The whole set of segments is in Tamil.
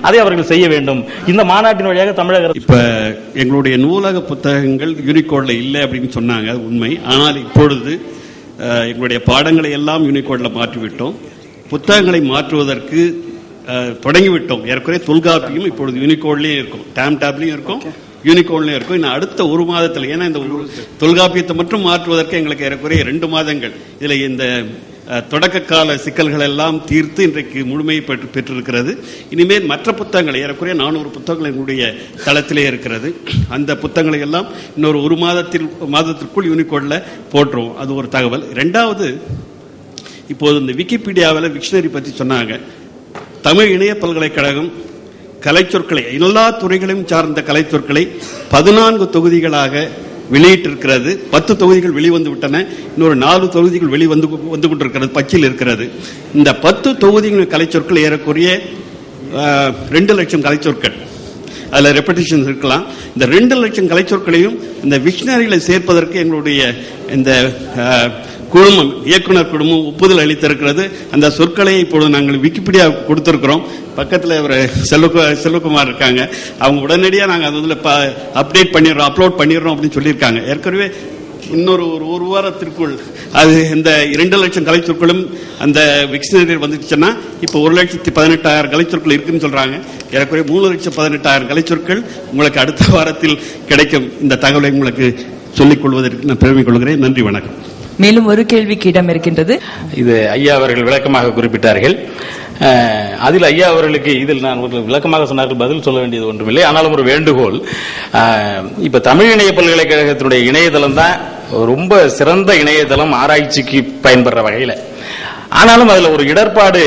அதை அவர்கள் செய்ய வேண்டும். இந்த மாநாட்டின் வழியாக தமிழக இப்ப எங்களுடைய நூலக புத்தகங்கள் யூனிகோட்ல இல்லை அப்படின்னு சொன்னாங்க, உண்மை. ஆனால் இப்பொழுது எங்களுடைய பாடங்களை எல்லாம் யூனிகோட்ல மாற்றிவிட்டோம். புத்தகங்களை மாற்றுவதற்கு தொடங்கிவிட்டோம். ஏற்கனவே தொல்காப்பியும் இப்பொழுது யூனிகோட்லயும் இருக்கும், டேப்லயும் இருக்கும், யூனிகோட்லயும் இருக்கும். இன்னும் அடுத்த ஒரு மாதத்தில், ஏன்னா இந்த தொல்காப்பியத்தை மட்டும் மாற்றுவதற்கு எங்களுக்கு ஏறக்குறைய 2 மாதங்கள். இதுல இந்த தொடக்க கால சிக்கல்கள் எல்லாம் தீர்த்து இன்றைக்கு முழுமையை பெற்றிருக்கிறது. இனிமேல் மற்ற புத்தகங்கள் ஏறக்குறைய 400 புத்தகங்கள் எங்களுடைய தளத்திலே இருக்கிறது. அந்த புத்தகங்களை எல்லாம் இன்னொரு 1 மாதத்திற்குள் யூனிகோட்ல போட்டுருவோம். அது ஒரு தகவல். 2வது, இப்போது இந்த விக்கிபீடியாவில் விக்ஷனரி பற்றி சொன்னாங்க. தமிழ் இணைய பல்கலைக்கழகம் கலைச்சொற்களை, எல்லா துறைகளையும் சார்ந்த கலைச்சொற்களை 14 தொகுதிகளாக வெளியிட்டிருக்கிறது. 10 தொகுதிகள் வெளிவந்து விட்டன. இன்னொரு 4 தொகுதிகள் வெளிவந்து கொண்டிருக்கிறது, பச்சில் இருக்கிறது. இந்த 10 தொகுதிகள் கலைச்சொற்கள் ஏறக்குறைய 2 லட்சம் கலைச்சொற்கள். அதுல ரெப்படிஷன் இருக்கலாம். இந்த 2 லட்சம் கலைச்சொற்களையும் இந்த விக்ஷனரிகளை சேர்ப்பதற்கு எங்களுடைய இந்த குழுமம், இயக்குனர் குழுமம் ஒப்புதல் அளித்திருக்கிறது. அந்த சொற்களை இப்பொழுது நாங்கள் விக்கிபீடியா கொடுத்திருக்கிறோம். பக்கத்தில் செல்வகுமார் இருக்காங்க. அவங்க உடனடியாக நாங்கள் அதில் அப்டேட் பண்ணிடுறோம், அப்லோட் பண்ணிடுறோம் அப்படின்னு சொல்லியிருக்காங்க. ஏற்கனவே இன்னொரு ஒரு வாரத்திற்குள் அது இந்த 2 லட்சம் கலைச்சொற்களும் அந்த விக்ஷனரியில் வந்துச்சுன்னா இப்போ 1,18,000 கலைச்சொற்கள் இருக்குன்னு சொல்றாங்க. ஏற்கனவே 3,18,000 கலைச்சொற்கள் உங்களுக்கு அடுத்த வாரத்தில் கிடைக்கும். இந்த தகவலை உங்களுக்கு சொல்லிக் கொள்வதற்கு நான் பெருமை கொள்கிறேன். நன்றி, வணக்கம். மேலும் ஒரு கேள்விக்கு இடம் இருக்கின்றது. இது ஐயா அவர்கள் விளக்கமாக குறிப்பிட்டார்கள். அதில் ஐயா அவர்களுக்கு இதில் நான் ஒரு விளக்கமாக சொன்னார்கள், பதில் சொல்ல வேண்டியது ஒன்றுமில்லை. ஆனாலும் ஒரு வேண்டுகோள். இப்ப தமிழ் இணைய பல்கலைக்கழகத்தினுடைய இணையதளம் தான் ரொம்ப சிறந்த இணையதளம் ஆராய்ச்சிக்கு பயன்படுற வகையில. ஆனாலும் அதுல ஒரு இடர்பாடு,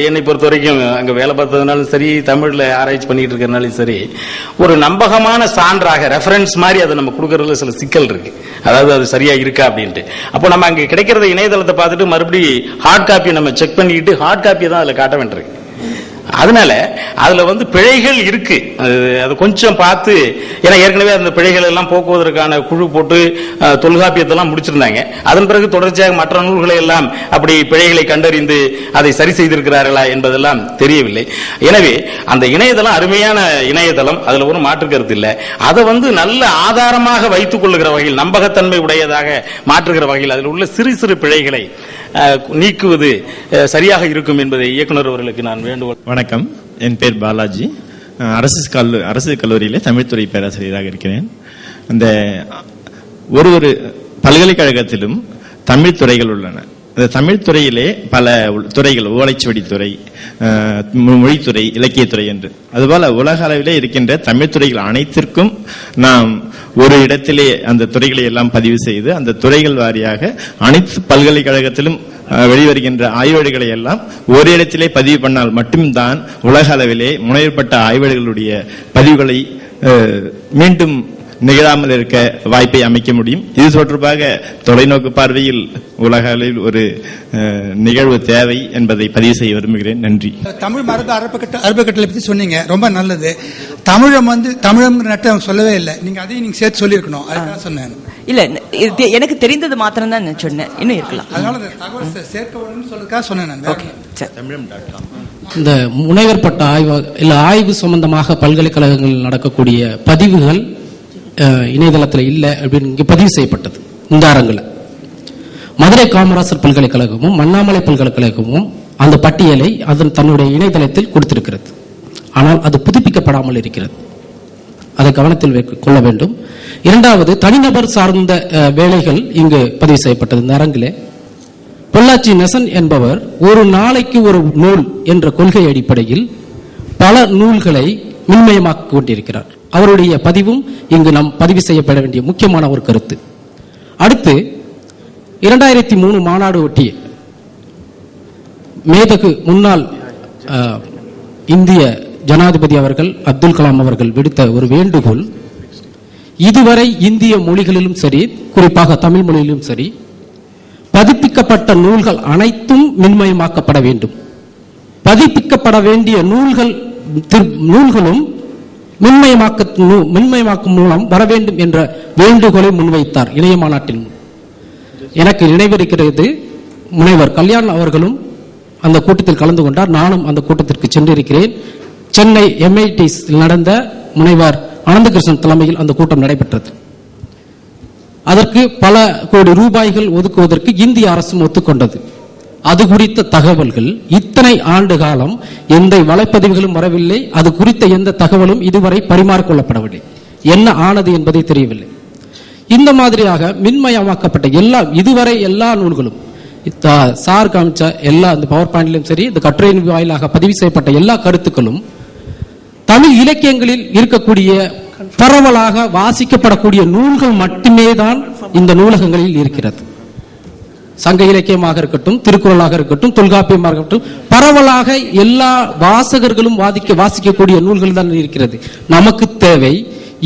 என்னை பொறுத்த வரைக்கும் அங்க வேலை பார்த்ததுனாலும் சரி, தமிழ்ல ஆராய்ச்சி பண்ணிட்டு இருக்கிறனாலும் சரி, ஒரு நம்பகமான சான்றாக ரெஃபரன்ஸ் மாதிரி அதை நம்ம கொடுக்கறதுல சில சிக்கல் இருக்கு. அதாவது அது சரியா இருக்கா அப்படின்ட்டு. அப்போ நம்ம அங்க கிடைக்கிறத இணையதளத்தை பார்த்துட்டு மறுபடியும் ஹார்ட் காப்பி நம்ம செக் பண்ணிட்டு ஹார்ட் காப்பியை தான் அதுல காட்ட வேண்டியிருக்கு. அதனால அதுல பிழைகள் இருக்கு. அது கொஞ்சம் பார்த்து, ஏன்னா ஏற்கனவே அந்த பிழைகள் எல்லாம் போக்குவதற்கான குழு போட்டு தொல்காப்பியத்தெல்லாம் முடிச்சிருந்தாங்க. அதன் பிறகு தொடர்ச்சியாக மற்ற நூல்களை எல்லாம் அப்படி பிழைகளை கண்டறிந்து அதை சரி செய்திருக்கிறார்களா என்பதெல்லாம் தெரியவில்லை. எனவே அந்த இணையதளம் அருமையான இணையதளம், அதுல ஒரு மாற்று கருத்து இல்லை. அதை நல்ல ஆதாரமாக வைத்துக் கொள்ளுகிற வகையில், நம்பகத்தன்மை உடையதாக மாற்றுகிற வகையில் அதில் உள்ள சிறு சிறு பிழைகளை நீக்குவது சரியாக இருக்கும் என்பதை இயக்குனர் அவர்களுக்கு நான் வேண்டுகோள். வணக்கம், என் பேர் பாலாஜி. அரசு கல்லூரியிலே தமிழ்துறை பேராசிரியராக இருக்கிறேன். அந்த ஒரு பல்கலைக்கழகத்திலும் தமிழ் துறைகள் உள்ளன. அந்த தமிழ் துறையிலே பல துறைகள், ஓலைச்சுவடித்துறை, மொழித்துறை, இலக்கியத்துறை என்று அதுபோல உலக அளவிலே இருக்கின்ற தமிழ் துறைகள் அனைத்திற்கும் நாம் ஒரு இடத்திலே அந்த துறைகளை எல்லாம் பதிவு செய்து அந்த துறைகள் வாரியாக அனைத்து பல்கலைக்கழகத்திலும் வெளிவருகின்ற ஆய்வேடுகளை எல்லாம் ஒரு இடத்திலே பதிவு பண்ணால் மட்டும்தான் உலக அளவிலே முனையப்பட்ட ஆய்வேடுகளுடைய பதிவுகளை மீண்டும் நிகழாமல் இருக்க வாய்ப்பை அமைக்க முடியும். இது தொடர்பாக தொலைநோக்கு பார்வையில் உலக அளவில் ஒரு நிகழ்வு தேவை என்பதை பதிவு செய்ய விரும்புகிறேன். நன்றி. தமிழ் மரபு அறப்பக்கட்டளை பத்தி சொன்னீங்க, ரொம்ப நல்லது. தமிழங்கிற நட்டை சொல்லவே இல்லை, நீங்க அதையும் நீங்க சேர்த்து சொல்லியிருக்கணும். அதுக்காக சொன்னேன். இல்ல, எனக்கு தெரிந்தது மாத்திரம் தான் சொன்னேன், இன்னும் இருக்கலாம். அதனால தகவல் சேர்க்க சொல்லுக்காக சொன்னேன். இந்த முனைவர் பட்ட ஆய்வு இல்ல ஆய்வு சம்பந்தமாக பல்கலைக்கழகங்கள் நடக்கக்கூடிய பதிவுகள் இணையதளத்தில் இல்லை அப்படின்னு இங்கே பதிவு செய்யப்பட்டது. இந்த அரங்கில் மதுரை காமராசர் பல்கலைக்கழகமும் அண்ணாமலை பல்கலைக்கழகமும் அந்த பட்டியலை தன்னுடைய இணையதளத்தில் கொடுத்திருக்கிறது. ஆனால் அது புதுப்பிக்கப்படாமல் இருக்கிறது. அதை கவனத்தில் கொள்ள வேண்டும். இரண்டாவது, தனிநபர் சார்ந்த வேலைகள் இங்கு பதிவு செய்யப்பட்டது. இந்த அரங்கிலே பொள்ளாச்சி நெசன் என்பவர் ஒரு நாளைக்கு ஒரு நூல் என்ற கொள்கை அடிப்படையில் பல நூல்களை மின்மயமாக்கிக் கொண்டிருக்கிறார். அவருடைய பதிவும் இங்கு நாம் பதிவு செய்யப்பட வேண்டிய முக்கியமான ஒரு கருத்து. அடுத்து 2003 மாநாடு ஒட்டிய மேதகு முன்னாள் இந்திய ஜனாதிபதி அவர்கள் அப்துல் கலாம் அவர்கள் விடுத்த ஒரு வேண்டுகோள், இதுவரை இந்திய மொழிகளிலும் சரி, குறிப்பாக தமிழ் மொழியிலும் சரி, பதிப்பிக்கப்பட்ட நூல்கள் அனைத்தும் மின்மயமாக்கப்பட வேண்டும். பதிப்பிக்கப்பட வேண்டிய நூல்களும் மின்மயமாக்கும் மூலம் வர வேண்டும் என்ற வேண்டுகோளை முன்வைத்தார் இணைய மாநாட்டில். எனக்கு நினைவிருக்கிறது, முனைவர் கல்யாண் அவர்களும் அந்த கூட்டத்தில் கலந்து கொண்டார். நானும் அந்த கூட்டத்திற்கு சென்றிருக்கிறேன். சென்னை MITs நடந்த முனைவர் அனந்தகிருஷ்ணன் தலைமையில் அந்த கூட்டம் நடைபெற்றது. அதற்கு பல கோடி ரூபாய்கள் ஒதுக்குவதற்கு இந்திய அரசும் ஒத்துக்கொண்டது. அது குறித்த தகவல்கள் இத்தனை ஆண்டு காலம் எந்த வலைப்பதிவுகளும் வரவில்லை. அது குறித்த எந்த தகவலும் இதுவரை பரிமாறிக்கொள்ளப்படவில்லை. என்ன ஆனது என்பதை தெரியவில்லை. இந்த மாதிரியாக மின்மயமாக்கப்பட்ட இதுவரை எல்லா நூல்களும் சார் காமிச்ச எல்லா இந்த பவர் பாயிண்ட்லயும் சரி, இந்த கட்டுரையின் வாயிலாக பதிவு செய்யப்பட்ட எல்லா கருத்துக்களும் தமிழ் இலக்கியங்களில் இருக்கக்கூடிய பரவலாக வாசிக்கப்படக்கூடிய நூல்கள் மட்டுமே தான் இந்த நூலகங்களில் இருக்கிறது. சங்க இலக்கியமாக இருக்கட்டும், திருக்குறளாக இருக்கட்டும், தொல்காப்பியமாக இருக்கட்டும், பரவலாக எல்லா வாசகர்களும் வாசிக்கக்கூடிய நூல்கள் தான் இருக்கிறது. நமக்கு தேவை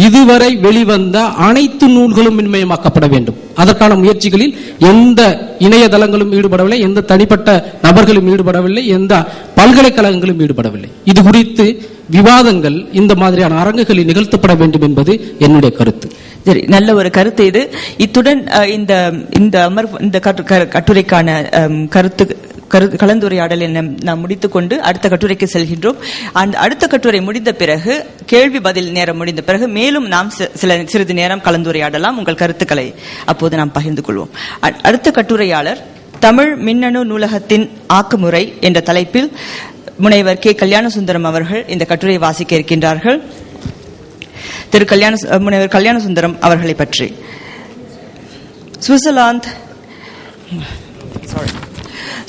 இதுவரை வெளிவந்த அனைத்து நூல்களும் மின்மயமாக்கப்பட வேண்டும். அதற்கான முயற்சிகளில் எந்த இணையதளங்களும் ஈடுபடவில்லை, எந்த தனிப்பட்ட நபர்களும் ஈடுபடவில்லை, எந்த பல்கலைக்கழகங்களும் ஈடுபடவில்லை. இது குறித்து விவாதங்கள் இந்த மாதிரியான அரங்குகளில் நிகழ்த்தப்பட வேண்டும் என்பது என்னுடைய கருத்து. சரி, நல்ல ஒரு கருத்து இது. இத்துடன் இந்த கட்டுரைக்கான கலந்துரையாடலை நாம் முடித்துக்கொண்டு அடுத்த கட்டுரைக்கு செல்கின்றோம். அடுத்த கட்டுரை முடிந்த பிறகு, கேள்வி பதில் நேரம் முடிந்த பிறகு மேலும் நாம் சிறிது நேரம் கலந்துரையாடலாம். உங்கள் கருத்துக்களை அப்போது நாம் பகிர்ந்து கொள்வோம். அடுத்த கட்டுரையாளர் தமிழ் மின்னணு நூலகத்தின் ஆக்கமுறை என்ற தலைப்பில் முனைவர் கல்யாணசுந்தரம் அவர்கள் இந்த கட்டுரையை வாசிக்க இருக்கின்றார்கள். முனைவர் கல்யாணசுந்தரம் அவர்களை பற்றி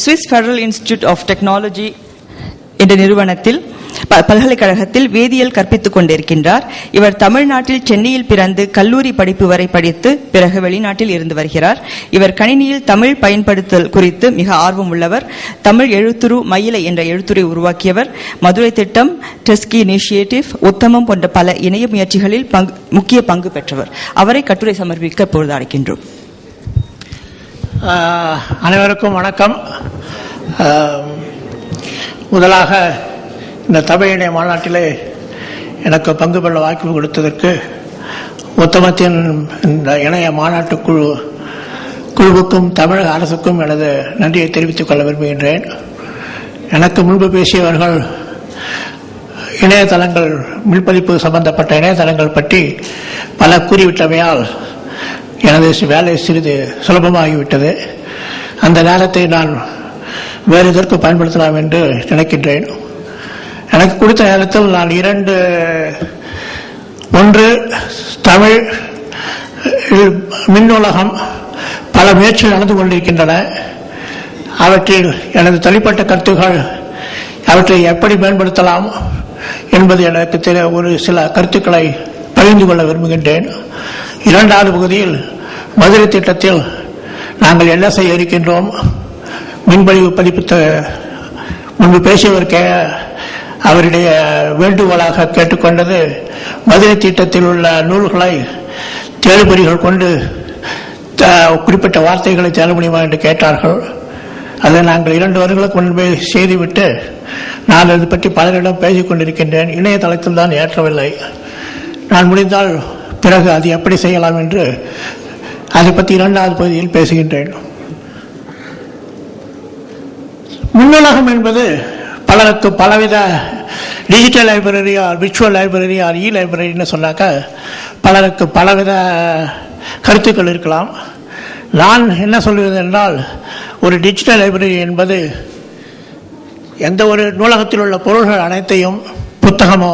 Swiss federal institute of technology என்ற நிறுவனத்தில் பல்கலைக்கழகத்தில் வேதியியல் கற்பித்துக் கொண்டிருக்கின்றார். இவர் தமிழ்நாட்டில் சென்னையில் பிறந்து கல்லூரி படிப்பு வரை படித்து பிறகு வெளிநாட்டில் இருந்து வருகிறார். இவர் கணினியில் தமிழ் பயன்படுத்தல் குறித்து மிக ஆர்வம் உள்ளவர். தமிழ் எழுத்துரு மயிலை என்ற எழுத்துரை உருவாக்கியவர். மதுரை திட்டம், டெஸ்கி இனிஷியேட்டிவ், உத்தமம் போன்ற பல இணைய முயற்சிகளில் முக்கிய பங்கு பெற்றவர். அவரை கட்டுரை சமர்ப்பிக்க இப்பொழுது அழைக்கின்றோம். அனைவருக்கும் வணக்கம். முதலாக இந்த தமிழ் இணைய மாநாட்டிலே எனக்கு பங்கு பெற வாய்ப்பு கொடுத்ததற்கு உத்தமத்தின் இந்த இணைய மாநாட்டு குழுவுக்கும் தமிழக அரசுக்கும் எனது நன்றியை தெரிவித்துக் கொள்ள விரும்புகின்றேன். எனக்கு முன்பு பேசியவர்கள் இணையதளங்கள், மின்பதிப்பு சம்பந்தப்பட்ட இணையதளங்கள் பற்றி பல கூறிவிட்டமையால் எனது வேலை சிறிது சுலபமாகிவிட்டது. அந்த நேரத்தை நான் வேறு எதற்கு பயன்படுத்தலாம் என்று நினைக்கின்றேன். எனக்கு கொடுத்த நேரத்தில் நான் ஒன்று தமிழ் மின்னூலகம் பல முயற்சிகள் நடந்து கொண்டிருக்கின்றன. அவற்றில் எனது தனிப்பட்ட கருத்துக்கள், அவற்றை எப்படி மேம்படுத்தலாம் என்பது எனக்கு ஒரு சில கருத்துக்களை பகிர்ந்து கொள்ள விரும்புகின்றேன். இரண்டாவது பகுதியில் மதுரை திட்டத்தில் நாங்கள் என்ன செய்ய இருக்கின்றோம், மின்பதிவு பதிப்பித்த முன்பு பேசியவர் அவருடைய வேண்டுகோளாக கேட்டுக்கொண்டது மதுரை திட்டத்தில் உள்ள நூல்களை தேடுபொறிகள் கொண்டு குறிப்பிட்ட வார்த்தைகளை தேட முடியுமா என்று கேட்டார்கள். அதை நாங்கள் 2 வருடங்களுக்கு முன்பே செய்துவிட்டு நான் அது பற்றி பலரிடம் பேசிக் கொண்டிருக்கின்றேன். இணையதளத்தில் தான் ஏற்றவில்லை. நான் முடிந்தால் பிறகு அது எப்படி செய்யலாம் என்று அதை பற்றி 2வது பகுதியில் பேசுகின்றேன். மின்னூலகம் என்பது பலருக்கு பலவித digital library or virtual library or லைப்ரரின்னு சொன்னாக்க பலருக்கு பலவித கருத்துக்கள் இருக்கலாம். நான் என்ன சொல்வது என்றால், ஒரு டிஜிட்டல் லைப்ரரி என்பது எந்த ஒரு நூலகத்தில் உள்ள பொருள்கள் அனைத்தையும், புத்தகமோ